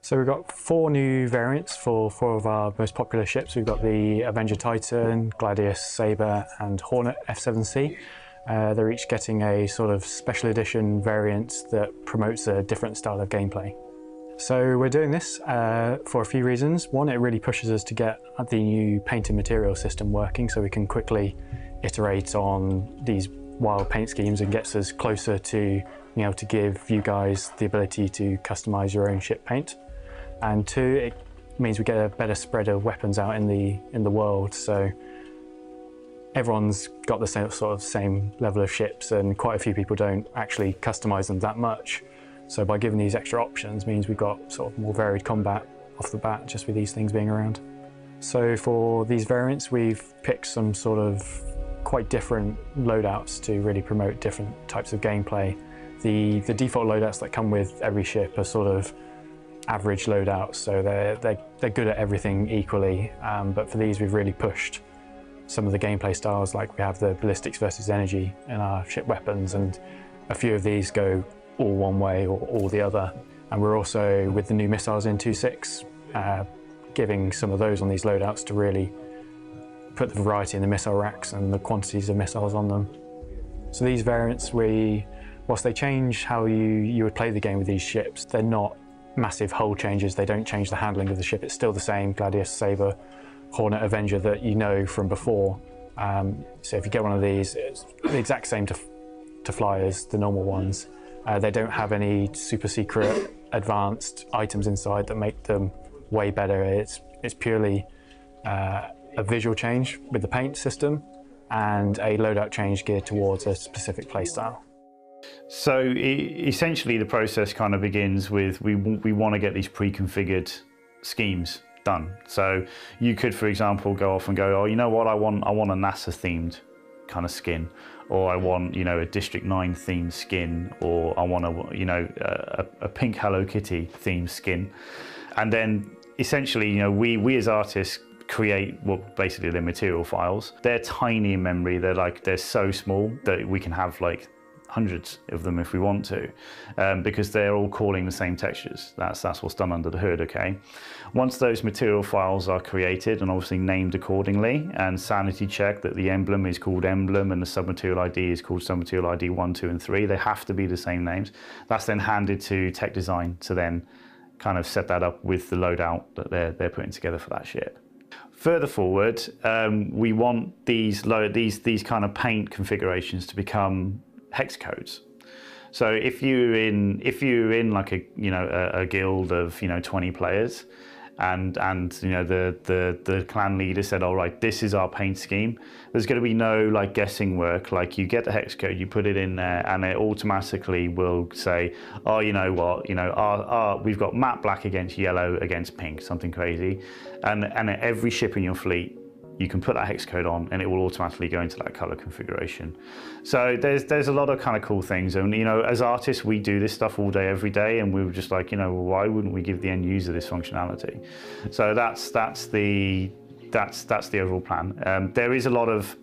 So we've got 4 new variants for 4 of our most popular ships. We've got the Avenger Titan, Gladius Sabre and Hornet F7C. They're each getting a sort of special edition variant that promotes a different style of gameplay. So we're doing this for a few reasons. One, it really pushes us to get the new paint and material system working so we can quickly iterate on these wild paint schemes and gets us closer to being able to give you guys the ability to customize your own ship paint. And 2, it means we get a better spread of weapons out in the world, so everyone's got the same level of ships, and quite a few people don't actually customize them that much. So by giving these extra options means we've got sort of more varied combat off the bat just with these things being around. So for these variants we've picked some sort of quite different loadouts to really promote different types of gameplay. The default loadouts that come with every ship are sort of average loadouts, so they're good at everything equally, but for these we've really pushed some of the gameplay styles, like we have the ballistics versus energy in our ship weapons, and a few of these go all one way or all the other. And we're also, with the new missiles in 2.6, giving some of those on these loadouts to really put the variety in the missile racks and the quantities of missiles on them. So these variants, whilst they change how you would play the game with these ships, they're not massive hull changes. They don't change the handling of the ship. It's still the same Gladius, Sabre, Hornet, Avenger that you know from before. So if you get one of these, it's the exact same to fly as the normal ones. They don't have any super secret advanced items inside that make them way better. It's purely a visual change with the paint system and a loadout change geared towards a specific playstyle. So essentially the process kind of begins with we want to get these pre-configured schemes done. So you could, for example, go off and go, oh, you know what, I want a NASA themed kind of skin, or I want, a District 9 themed skin, or I want a pink Hello Kitty themed skin. And then essentially, we as artists create basically the material files. They're tiny in memory. They're so small that we can have hundreds of them if we want to, because they're all calling the same textures. That's what's done under the hood, okay? Once those material files are created and obviously named accordingly and sanity checked that the emblem is called emblem and the submaterial ID is called submaterial ID 1, 2 and 3, they have to be the same names. That's then handed to tech design to then kind of set that up with the loadout that they're putting together for that ship. Further forward, we want these kind of paint configurations to become hex codes. So if you're in like a guild of 20 players, and the clan leader said, all right, this is our paint scheme, there's going to be no guessing work. You get the hex code, you put it in there, and it automatically will say, oh, you know what, we've got matte black against yellow against pink, something crazy, and every ship in your fleet, you can put that hex code on and it will automatically go into that color configuration. So there's a lot of kind of cool things, and as artists we do this stuff all day every day, and we were just like, why wouldn't we give the end user this functionality? So that's the overall plan. There is a lot of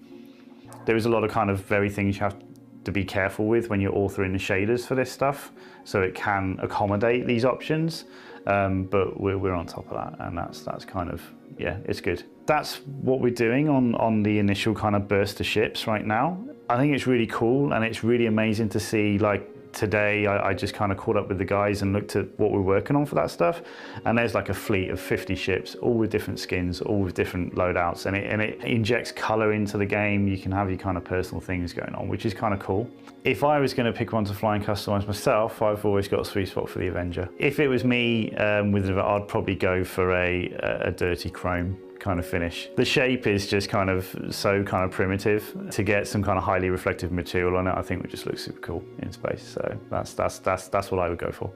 kind of very things you have to be careful with when you're authoring the shaders for this stuff, so it can accommodate these options, but we're on top of that, and that's kind of, yeah, it's good. That's what we're doing on the initial kind of burst of ships right now. I think it's really cool, and it's really amazing to see, today I just kind of caught up with the guys and looked at what we're working on for that stuff, and there's a fleet of 50 ships, all with different skins, all with different loadouts, and it injects color into the game. You can have your kind of personal things going on, which is kind of cool. If I was going to pick one to fly and customize myself, I've always got a sweet spot for the Avenger. If it was me, I'd probably go for a dirty chrome kind of finish. The shape is just kind of so kind of primitive. To get some kind of highly reflective material on it, I think would just look super cool in space. So that's what I would go for.